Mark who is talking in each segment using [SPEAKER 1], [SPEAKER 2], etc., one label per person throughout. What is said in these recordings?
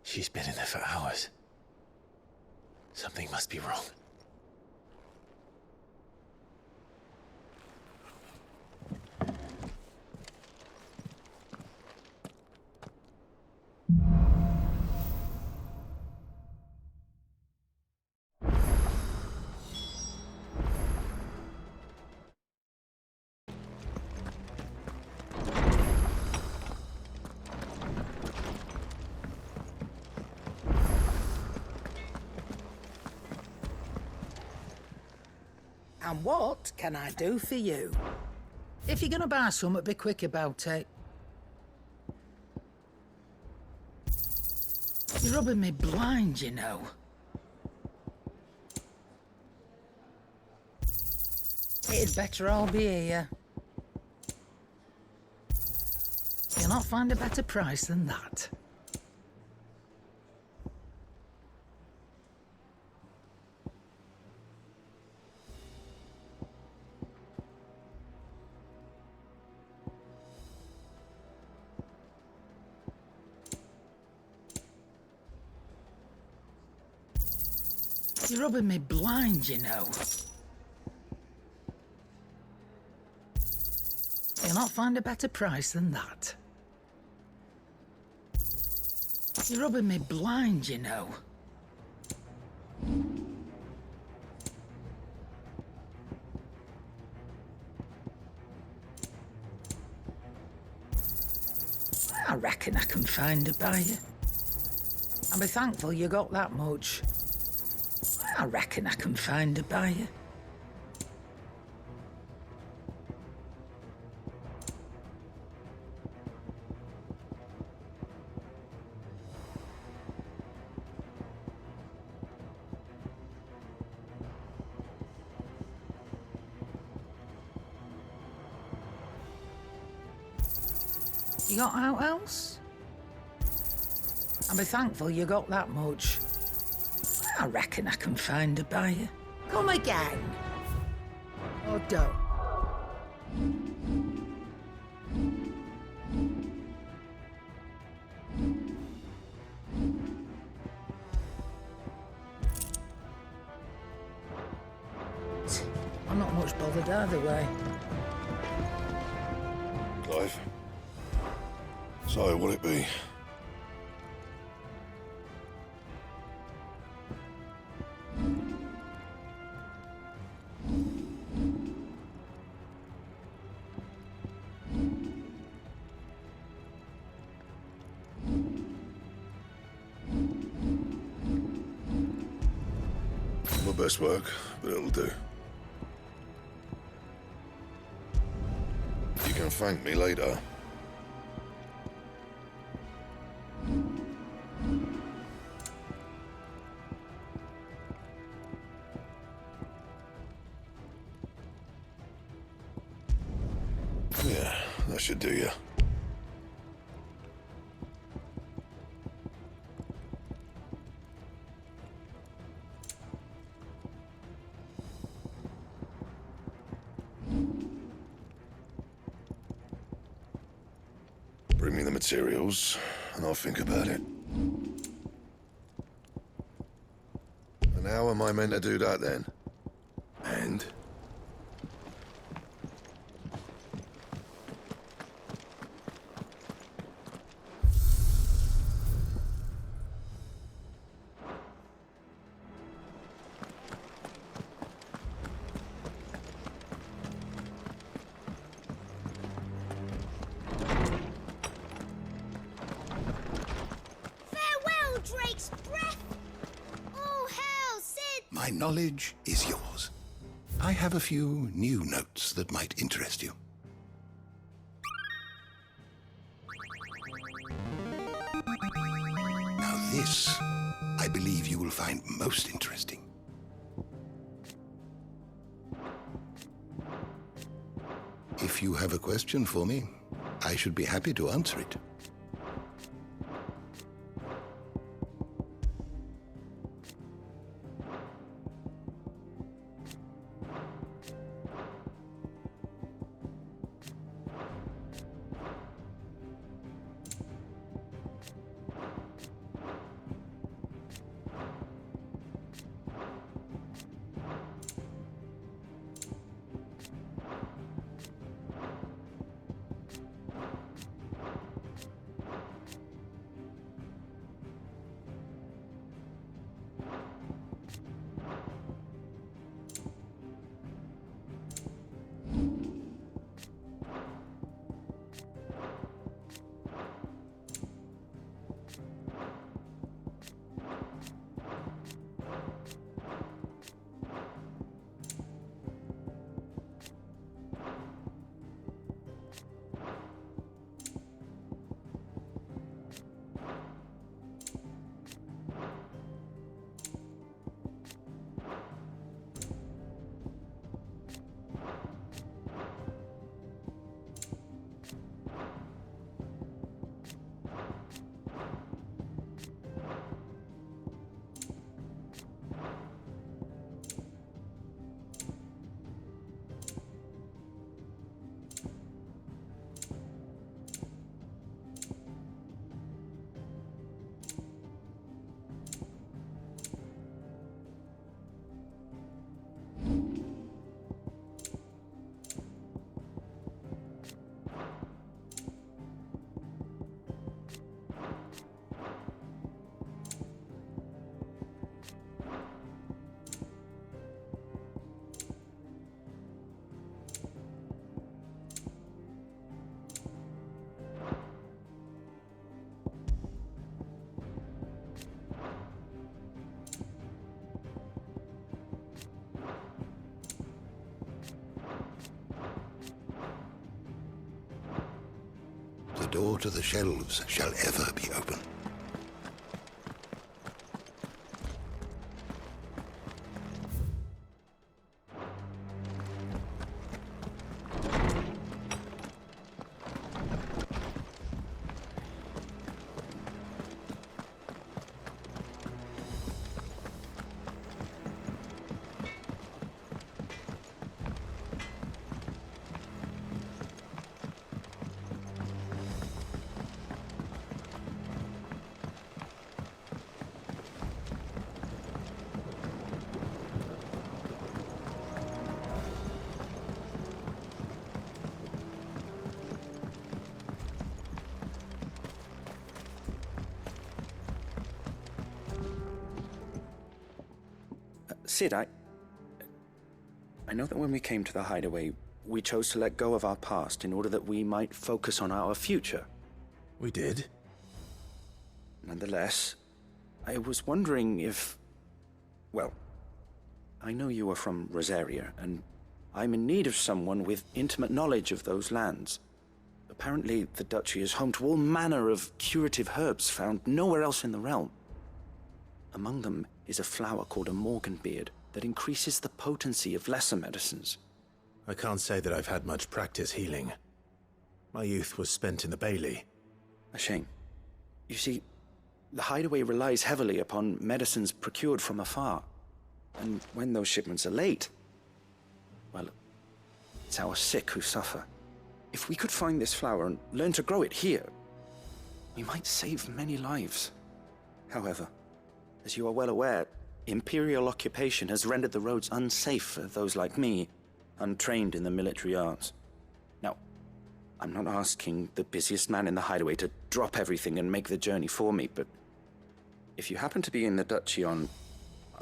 [SPEAKER 1] She's been in there for hours. Something must be wrong.
[SPEAKER 2] And what can I do for you? If you're gonna buy something, be quick about it. You're rubbing me blind, you know. It'd better all be here. You'll not find a better price than that. You're rubbing me blind, you know. You'll not find a better price than that. You're rubbing me blind, you know. I reckon I can find a buyer. I'll be thankful you got that much. I reckon I can find a buyer. You got out else? I'll be thankful you got that much. I reckon I can find a buyer. Come again. Or don't. I'm not much bothered either way.
[SPEAKER 3] Clive. So, will it be? My best work, but it'll do. You can thank me later. Yeah, that should do you. Bring me the materials, and I'll think about it. And how am I meant to do that, then? And?
[SPEAKER 4] Drake's breath! Oh, hell, Sid!
[SPEAKER 5] My knowledge is yours. I have a few new notes that might interest you. Now this, I believe you will find most interesting. If you have a question for me, I should be happy to answer it. door to the shelves shall ever be open.
[SPEAKER 6] Sid, I know that when we came to the hideaway, we chose to let go of our past in order that we might focus on our future.
[SPEAKER 1] We did?
[SPEAKER 6] Nonetheless, I was wondering if... Well, I know you are from Rosaria, and I'm in need of someone with intimate knowledge of those lands. Apparently, the Duchy is home to all manner of curative herbs found nowhere else in the realm. Among them is a flower called a Morganbeard that increases the potency of lesser medicines.
[SPEAKER 1] I can't say that I've had much practice healing. My youth was spent in the Bailey.
[SPEAKER 6] A shame. You see, the hideaway relies heavily upon medicines procured from afar. And when those shipments are late, well, it's our sick who suffer. If we could find this flower and learn to grow it here, we might save many lives. However, as you are well aware, Imperial occupation has rendered the roads unsafe for those like me, untrained in the military arts. Now, I'm not asking the busiest man in the hideaway to drop everything and make the journey for me, but if you happen to be in the Duchy on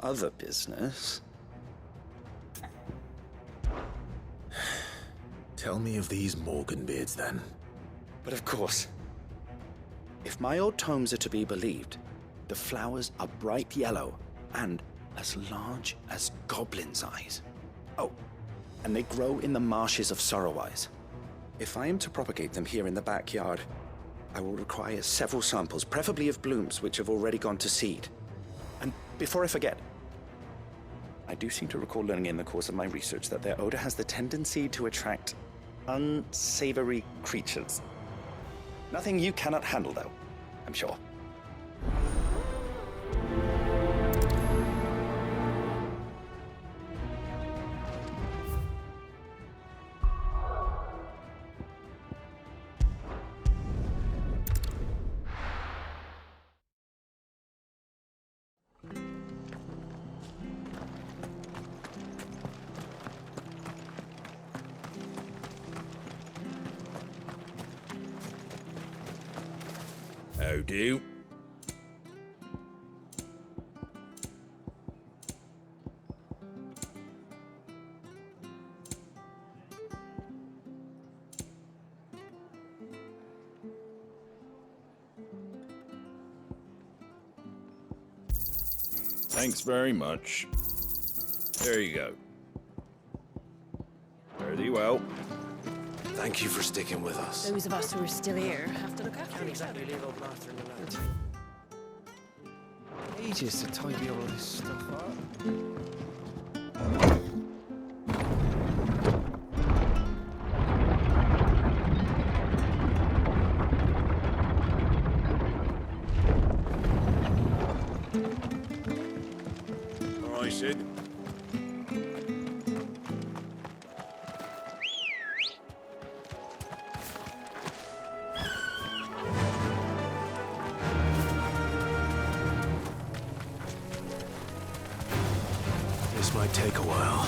[SPEAKER 6] other business...
[SPEAKER 1] Tell me of these Morganbeards, then.
[SPEAKER 6] But of course, if my old tomes are to be believed, the flowers are bright yellow and as large as goblins' eyes. Oh, and they grow in the marshes of Sorrowwise. If I am to propagate them here in the backyard, I will require several samples, preferably of blooms which have already gone to seed. And before I forget, I do seem to recall learning in the course of my research that their odor has the tendency to attract unsavory creatures. Nothing you cannot handle, though, I'm sure.
[SPEAKER 1] How do?
[SPEAKER 7] Thanks very much. There you go. Fare thee well.
[SPEAKER 1] Thank you for sticking with us.
[SPEAKER 8] Those of us who are still here have to look after each other.
[SPEAKER 9] Ages to tidy all this stuff up.
[SPEAKER 7] All right, Sid.
[SPEAKER 1] This might take a while.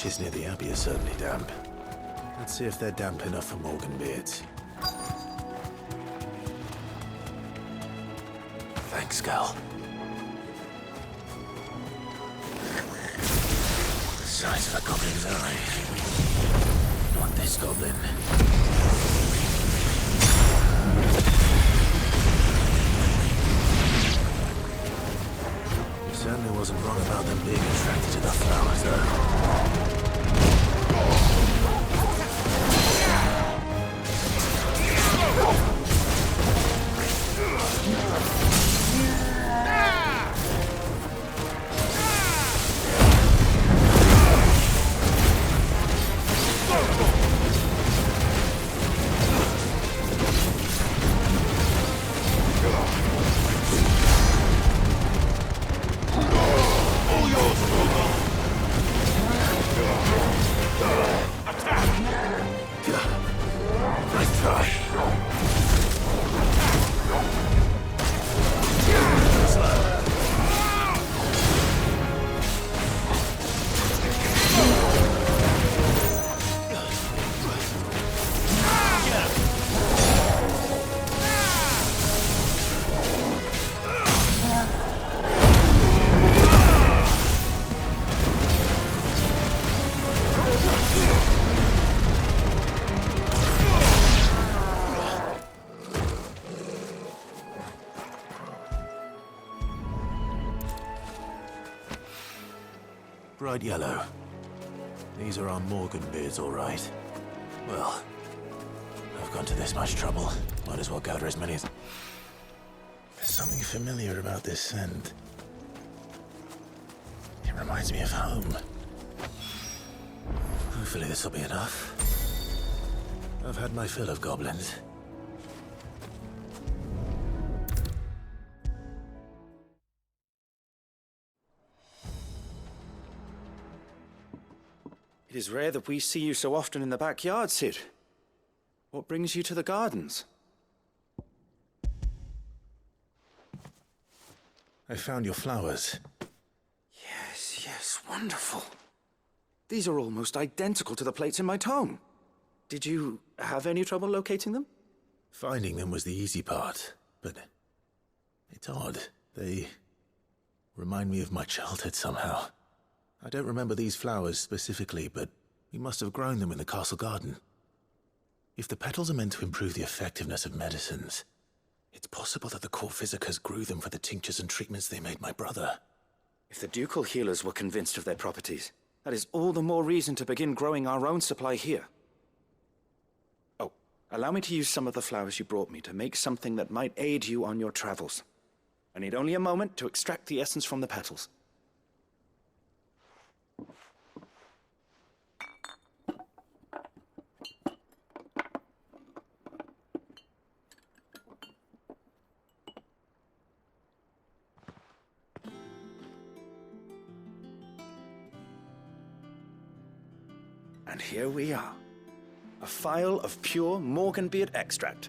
[SPEAKER 1] marshes near the Abbey are certainly damp. Let's see if they're damp enough for Morganbeards. Thanks, Gal. The size of a goblin's eye. Not this goblin. You certainly wasn't wrong about them being attracted to the flowers, though. Nice try. Bright yellow. These are our Morganbeards, all right. Well, I've gone to this much trouble. Might as well gather as many as... There's something familiar about this scent. It reminds me of home. Hopefully this will be enough. I've had my fill of goblins.
[SPEAKER 6] It is rare that we see you so often in the backyard, Cid. What brings you to the gardens?
[SPEAKER 1] I found your flowers.
[SPEAKER 6] Yes, wonderful. These are almost identical to the plates in my tome. Did you have any trouble locating them?
[SPEAKER 1] Finding them was the easy part, but it's odd. They remind me of my childhood somehow. I don't remember these flowers specifically, but we must have grown them in the castle garden. If the petals are meant to improve the effectiveness of medicines, it's possible that the court physicers grew them for the tinctures and treatments they made my brother.
[SPEAKER 6] If the ducal healers were convinced of their properties, that is all the more reason to begin growing our own supply here. Oh, allow me to use some of the flowers you brought me to make something that might aid you on your travels. I need only a moment to extract the essence from the petals. And here we are. A phial of pure Morganbeard extract.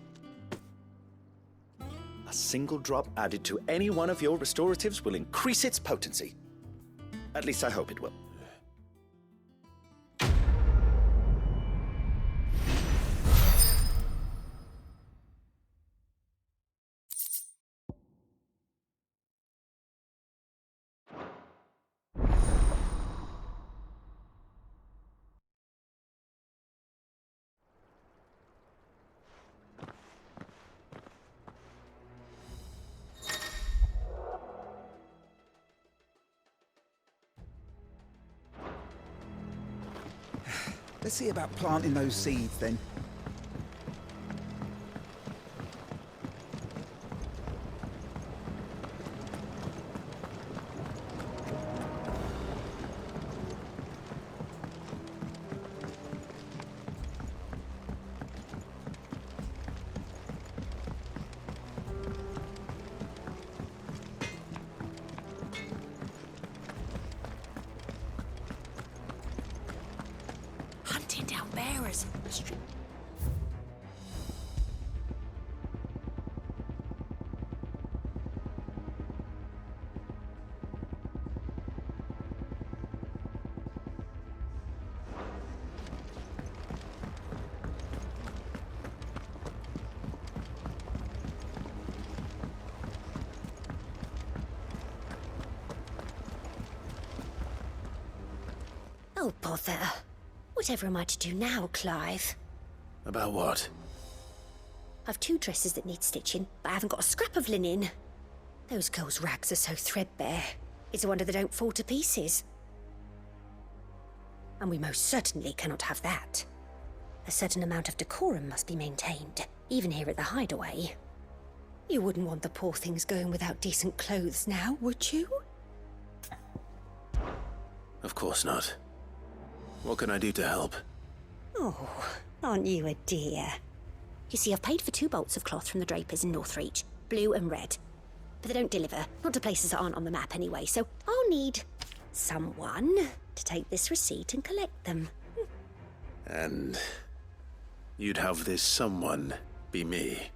[SPEAKER 6] A single drop added to any one of your restoratives will increase its potency. At least I hope it will.
[SPEAKER 10] Let's see about planting those seeds then.
[SPEAKER 8] Hunting down bearers.
[SPEAKER 4] Oh, bother. Whatever am I to do now, Clive?
[SPEAKER 1] About what?
[SPEAKER 4] I've 2 dresses that need stitching, but I haven't got a scrap of linen. Those girls' rags are so threadbare. It's a wonder they don't fall to pieces. And we most certainly cannot have that. A certain amount of decorum must be maintained, even here at the Hideaway. You wouldn't want the poor things going without decent clothes now, would you?
[SPEAKER 1] Of course not. What can I do to help?
[SPEAKER 4] Oh, aren't you a dear? You see, I've paid for 2 bolts of cloth from the drapers in Northreach, blue and red. But they don't deliver, not to places that aren't on the map anyway, so I'll need someone to take this receipt and collect them.
[SPEAKER 1] And you'd have this someone be me.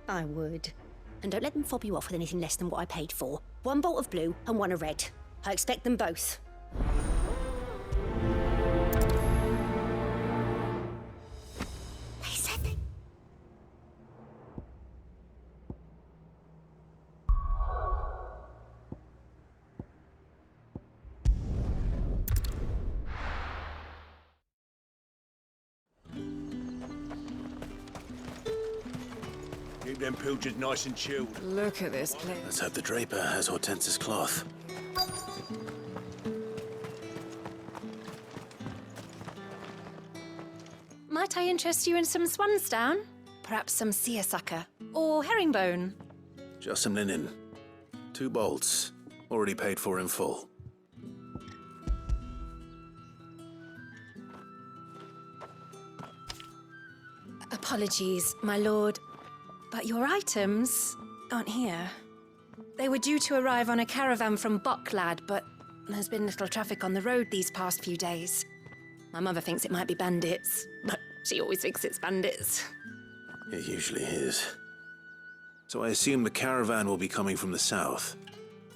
[SPEAKER 4] I would. And don't let them fob you off with anything less than what I paid for. 1 bolt of blue and 1 of red. I expect them both. They said they...
[SPEAKER 7] Keep them pilchards nice and chilled.
[SPEAKER 8] Look at this place.
[SPEAKER 1] Let's hope the Draper has Hortense's cloth.
[SPEAKER 8] Might I interest you in some swansdown? Perhaps some seersucker or herringbone?
[SPEAKER 1] Just some linen. 2 bolts. Already paid for in full.
[SPEAKER 8] Apologies, my lord, but your items aren't here. They were due to arrive on a caravan from Bocklad, but there's been little traffic on the road these past few days. My mother thinks it might be bandits, but she always thinks it's bandits.
[SPEAKER 1] It usually is. So I assume the caravan will be coming from the south.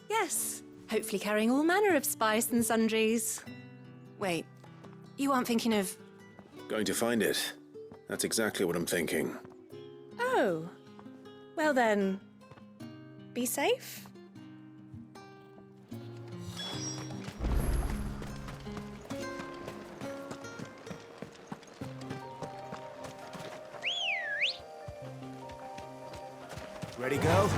[SPEAKER 8] Yes, hopefully carrying all manner of spice and sundries. Wait, you aren't thinking of...
[SPEAKER 1] Going to find it. That's exactly what I'm thinking.
[SPEAKER 8] Oh, well then, be safe.
[SPEAKER 9] Ready, go?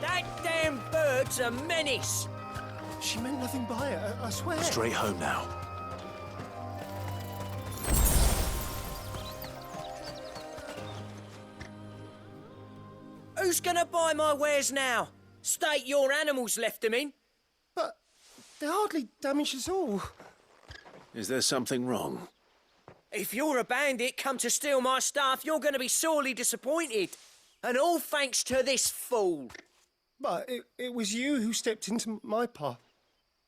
[SPEAKER 11] That damn bird's a menace!
[SPEAKER 9] She meant nothing by it, I swear.
[SPEAKER 1] Straight home now.
[SPEAKER 11] Who's gonna buy my wares now? State your animals left them in.
[SPEAKER 9] But they're hardly damaged at all.
[SPEAKER 1] Is there something wrong?
[SPEAKER 11] If you're a bandit come to steal my stuff, you're gonna be sorely disappointed. And all thanks to this fool.
[SPEAKER 9] But it was you who stepped into my path.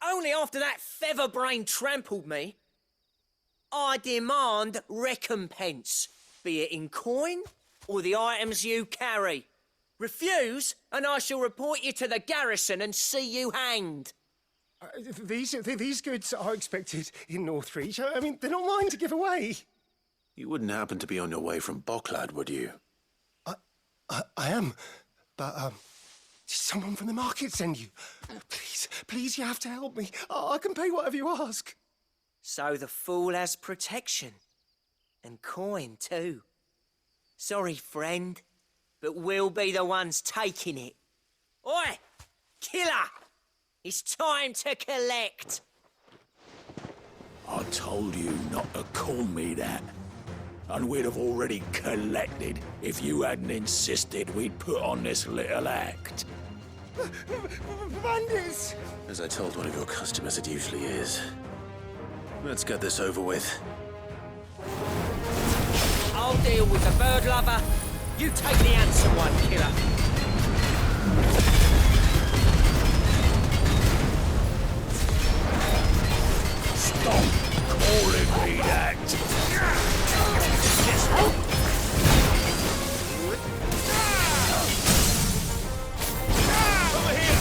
[SPEAKER 11] Only after that featherbrain trampled me. I demand recompense, be it in coin or the items you carry. Refuse, and I shall report you to the garrison and see you hanged.
[SPEAKER 9] These goods are expected in Northreach. I mean, they're not mine to give away.
[SPEAKER 1] You wouldn't happen to be on your way from Bocklad, would you?
[SPEAKER 9] I am, but did someone from the market send you? Please, you have to help me. I can pay whatever you ask.
[SPEAKER 11] So the fool has protection. And coin, too. Sorry, friend, but we'll be the ones taking it. Oi! Killer! It's time to collect!
[SPEAKER 12] I told you not to call me that. And we'd have already collected if you hadn't insisted we'd put on this little act.
[SPEAKER 9] Bandits!
[SPEAKER 1] As I told one of your customers, it usually is. Let's get this over with.
[SPEAKER 11] I'll deal with the bird lover. You take the handsome one, killer.
[SPEAKER 12] Stop calling me that. Over here.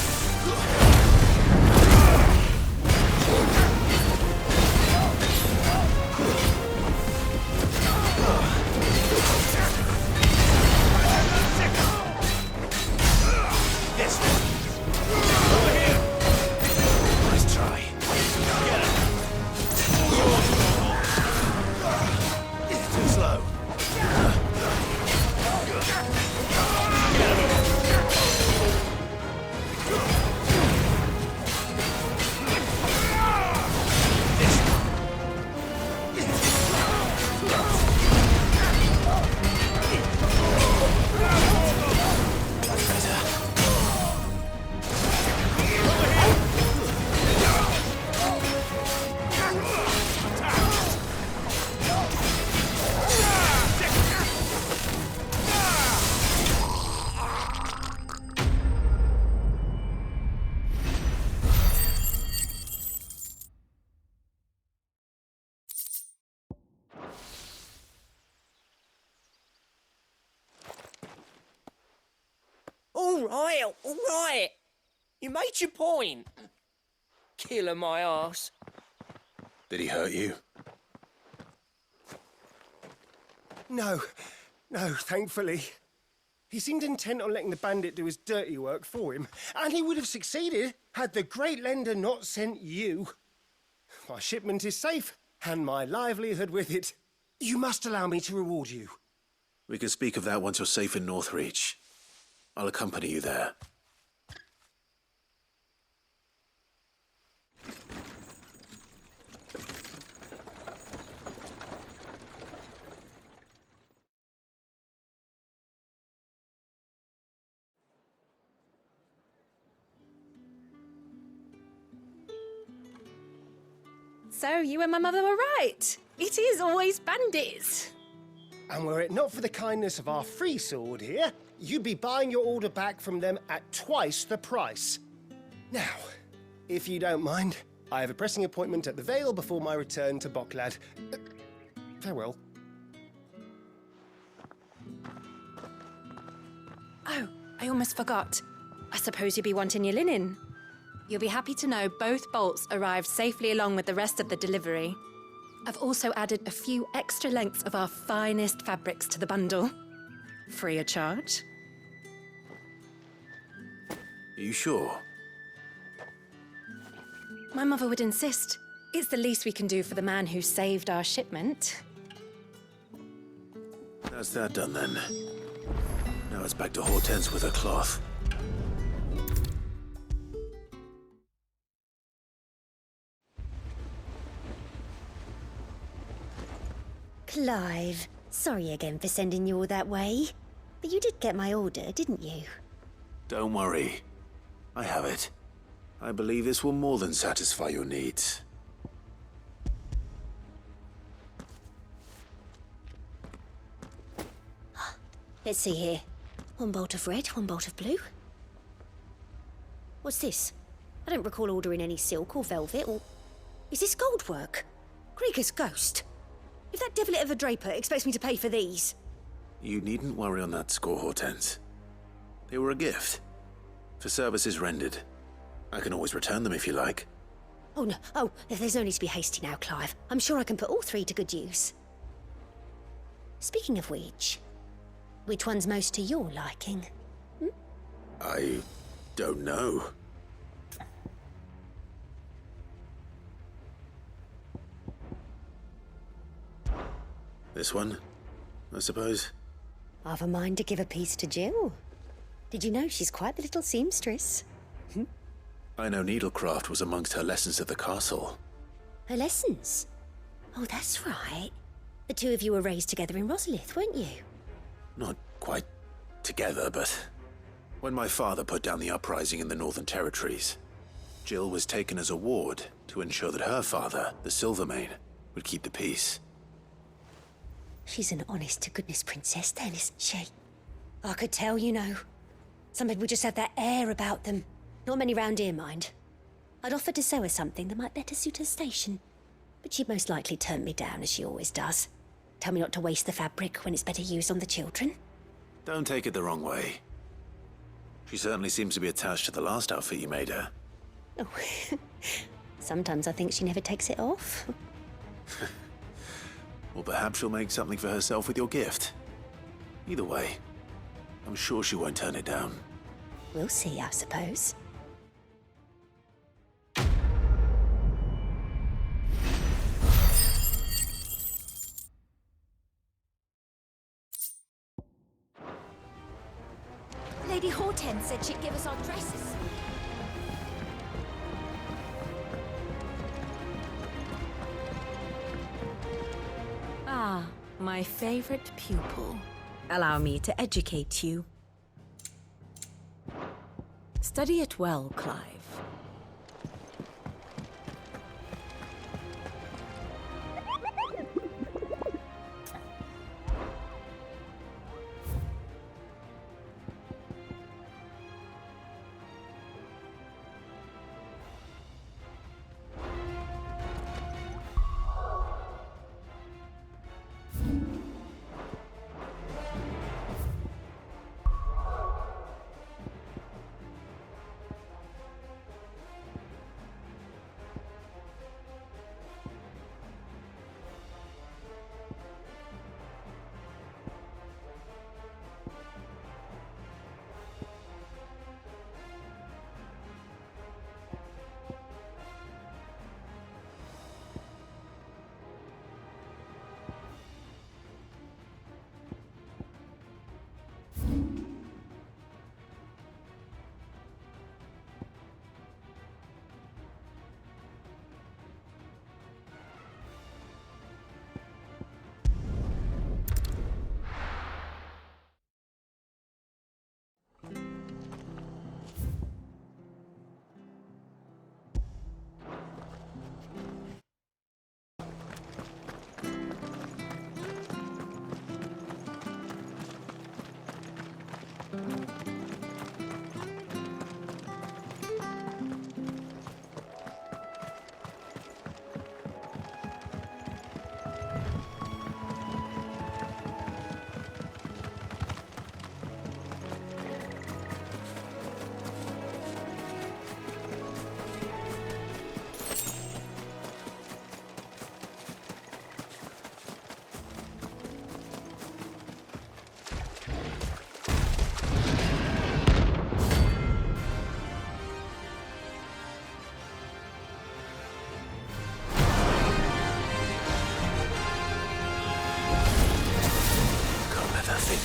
[SPEAKER 12] This one. Over here. Nice try. Get him. Too slow.
[SPEAKER 11] All right. You made your point. Killer my ass.
[SPEAKER 1] Did he hurt you?
[SPEAKER 9] No, thankfully. He seemed intent on letting the bandit do his dirty work for him, and he would have succeeded had the Great Lender not sent you. My shipment is safe, and my livelihood with it. You must allow me to reward you.
[SPEAKER 1] We can speak of that once you're safe in Northreach. I'll accompany you there.
[SPEAKER 8] So you and my mother were right. It is always bandits.
[SPEAKER 9] And were it not for the kindness of our free sword here, you'd be buying your order back from them at twice the price. Now, if you don't mind, I have a pressing appointment at the Vale before my return to Boklad. Farewell.
[SPEAKER 8] Oh, I almost forgot. I suppose you'll be wanting your linen. You'll be happy to know both bolts arrived safely along with the rest of the delivery. I've also added a few extra lengths of our finest fabrics to the bundle. Free of charge.
[SPEAKER 1] Are you sure?
[SPEAKER 8] My mother would insist. It's the least we can do for the man who saved our shipment.
[SPEAKER 1] That's that done then. Now it's back to Hortense with her cloth.
[SPEAKER 4] Clive, sorry again for sending you all that way. But you did get my order, didn't you?
[SPEAKER 1] Don't worry. I have it. I believe this will more than satisfy your needs.
[SPEAKER 4] Let's see here. One bolt of red, one bolt of blue. What's this? I don't recall ordering any silk or velvet or... Is this gold work? Krieger's ghost. If that devilet of a draper expects me to pay for these...
[SPEAKER 1] You needn't worry on that score, Hortense. They were a gift. For services rendered. I can always return them if you like.
[SPEAKER 4] Oh, no. Oh, there's no need to be hasty now, Clive. I'm sure I can put all three to good use. Speaking of which one's most to your liking?
[SPEAKER 1] I don't know. This one, I suppose.
[SPEAKER 4] I've a mind to give a piece to Jill. Did you know she's quite the little seamstress?
[SPEAKER 1] I know needlecraft was amongst her lessons at the castle.
[SPEAKER 4] Her lessons? Oh, that's right. The two of you were raised together in Rosalith, weren't you?
[SPEAKER 1] Not quite together, but When my father put down the uprising in the Northern Territories, Jill was taken as a ward to ensure that her father, the Silvermane, would keep the peace.
[SPEAKER 4] She's an honest-to-goodness princess then, isn't she? I could tell, you know. Some people just have that air about them. Not many round here, mind. I'd offered to sew her something that might better suit her station. But she'd most likely turn me down, as she always does. Tell me not to waste the fabric when it's better used on the children.
[SPEAKER 1] Don't take it the wrong way. She certainly seems to be attached to the last outfit you made her.
[SPEAKER 4] Oh, sometimes I think she never takes it off.
[SPEAKER 1] Or perhaps she'll make something for herself with your gift. Either way, I'm sure she won't turn it down.
[SPEAKER 4] We'll see, I suppose.
[SPEAKER 13] Lady Hortense said she'd give us our dresses.
[SPEAKER 14] Ah, my favorite pupil. Allow me to educate you. Study it well, Clive.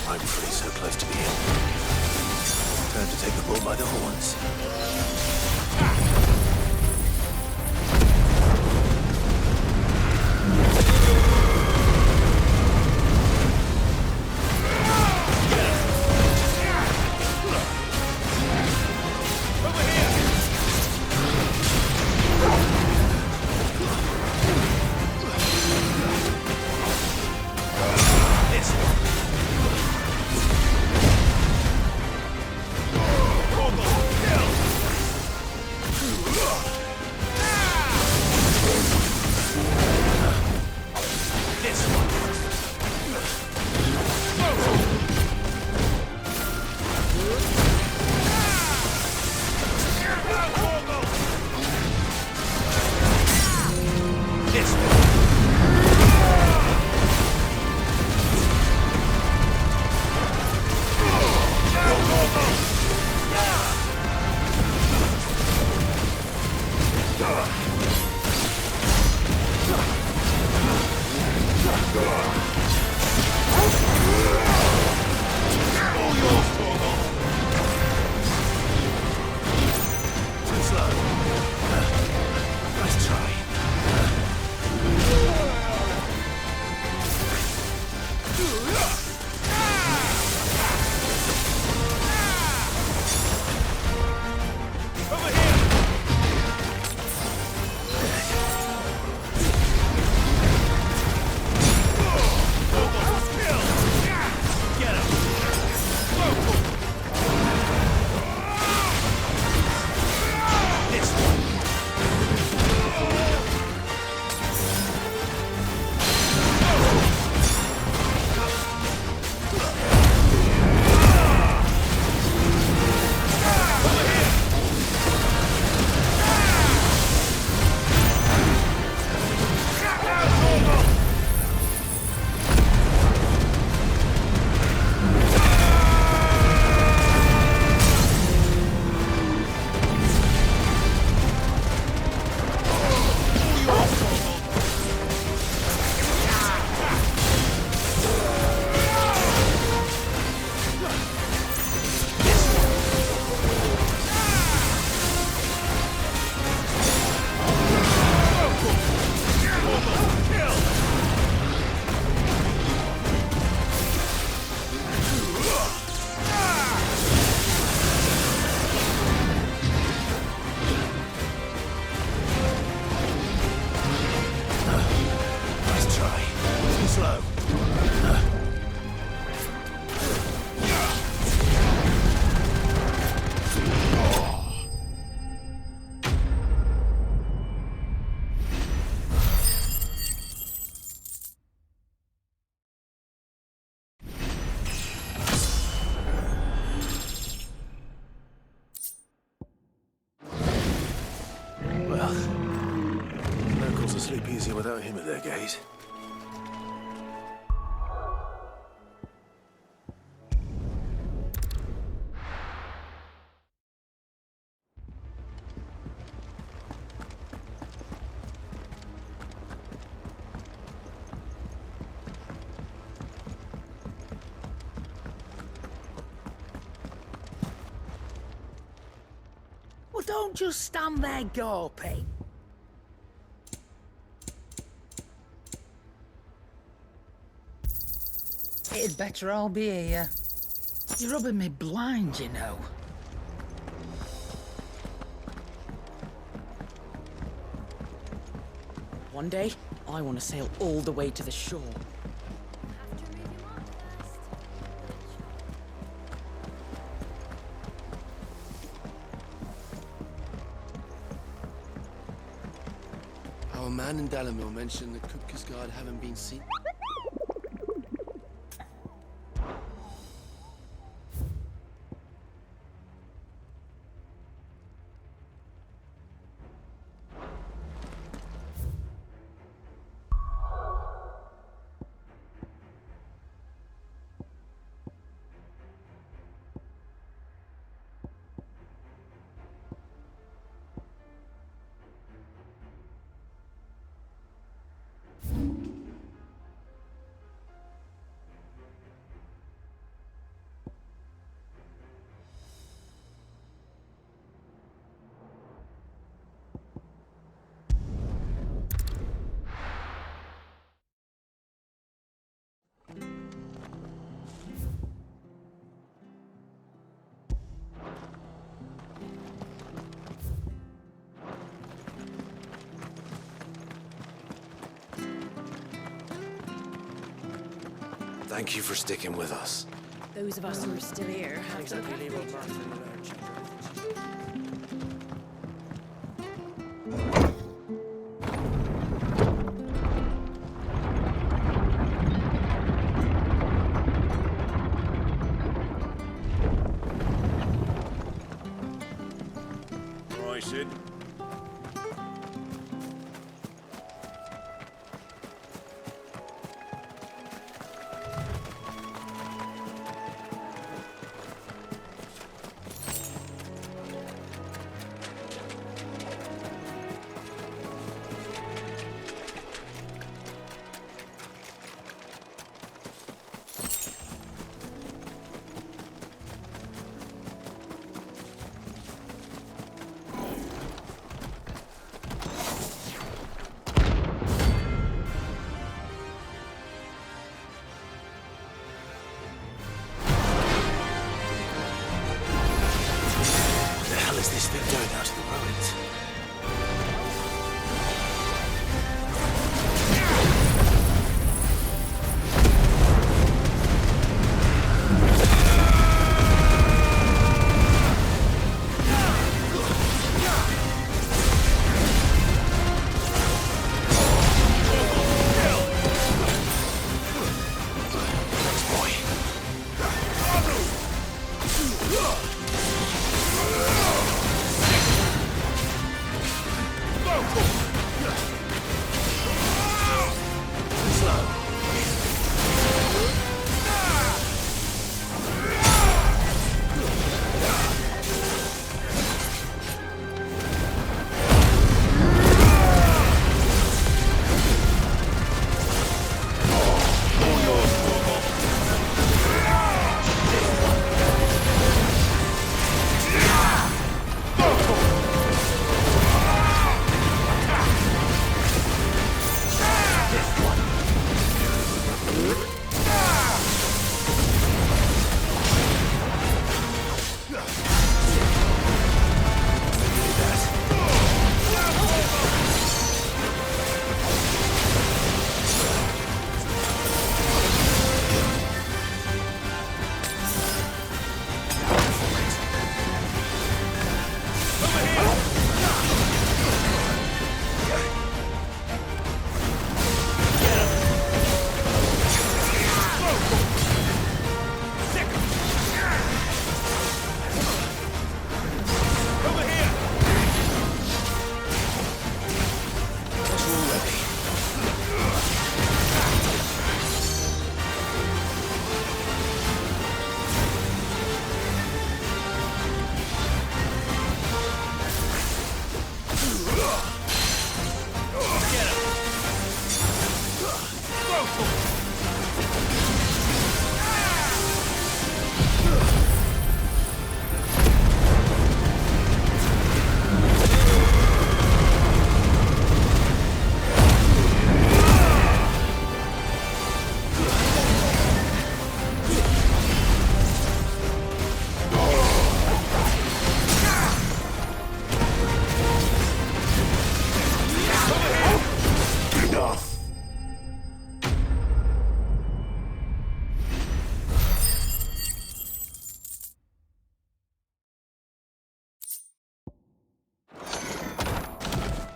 [SPEAKER 1] Rightfully so close to the end. Time to take the bull by the horns. easier without him at their gate.
[SPEAKER 2] Well, don't just stand there gawping. It'd better all be here. You're rubbing me blind, you know.
[SPEAKER 15] One day, I want to sail all the way to the shore.
[SPEAKER 16] Our man in Dalamil mentioned that Kupka's guard haven't been seen.
[SPEAKER 1] Thank you for sticking with us.
[SPEAKER 8] Those of us who are still here have to look after each other.
[SPEAKER 7] Right, Sid.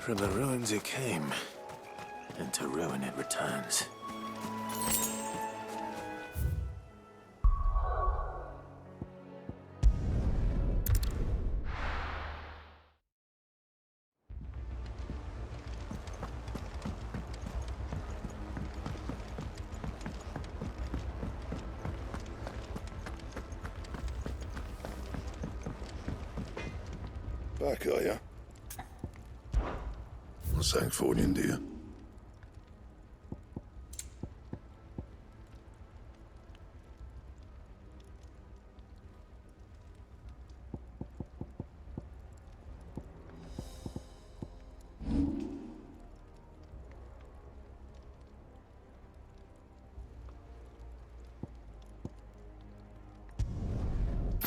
[SPEAKER 1] From the ruins it came, and to ruin it returns.
[SPEAKER 3] Back, are ya? What's that for you, dear?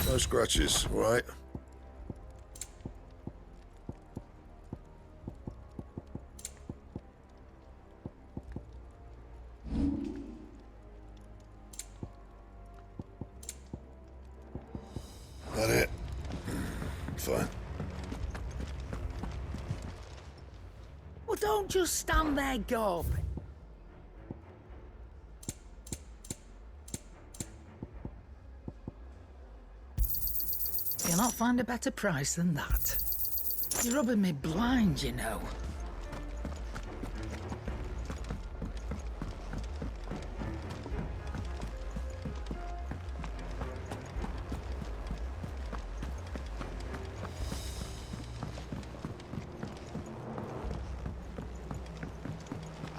[SPEAKER 3] No scratches, right? That it? Fine.
[SPEAKER 2] Well, don't just stand there gawping. You'll not find a better price than that. You're rubbing me blind, you know.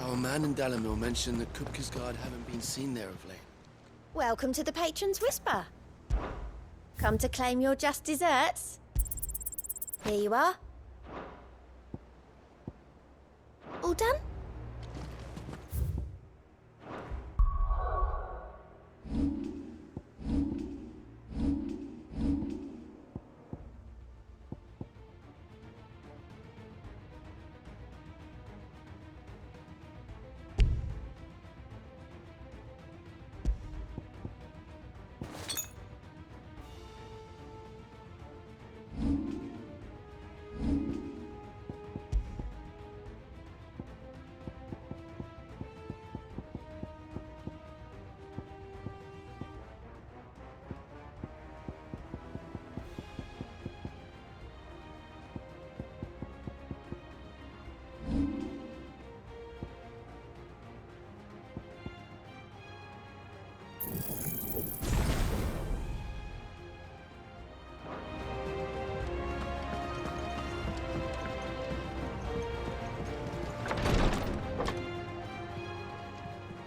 [SPEAKER 16] Our man in Dalamil mentioned that Kupka's guard haven't been seen there of late.
[SPEAKER 4] Welcome to the Patron's Whisper. Come to claim your just desserts? Here you are. All done?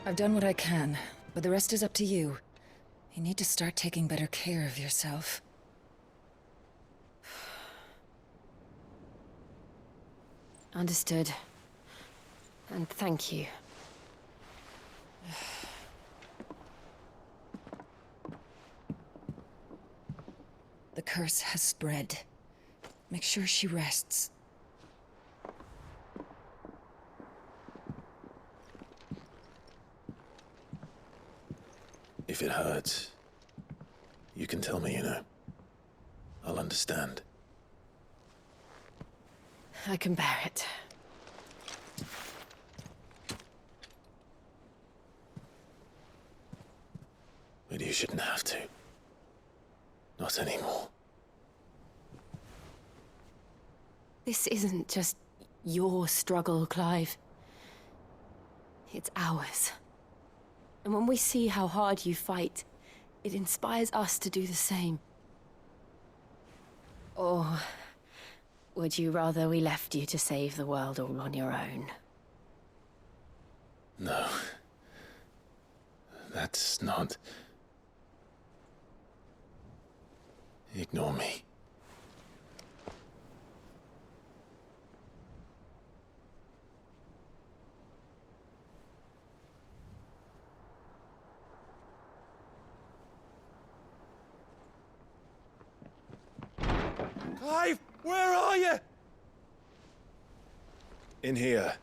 [SPEAKER 15] I've done what I can, but the rest is up to you. You need to start taking better care of yourself.
[SPEAKER 8] Understood. And thank you.
[SPEAKER 15] The curse has spread. Make sure she rests.
[SPEAKER 1] If it hurts, you can tell me, you know. I'll understand.
[SPEAKER 8] I can bear it.
[SPEAKER 1] But you shouldn't have to. Not anymore.
[SPEAKER 8] This isn't just your struggle, Clive. It's ours. And when we see how hard you fight, it inspires us to do the same. Or would you rather we left you to save the world all on your own?
[SPEAKER 1] No. That's not... Ignore me.
[SPEAKER 6] Clive, where are you?
[SPEAKER 1] In here.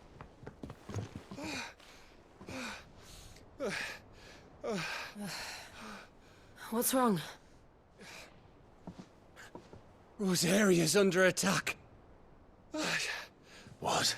[SPEAKER 8] What's wrong?
[SPEAKER 9] Rosaria's under attack.
[SPEAKER 1] What?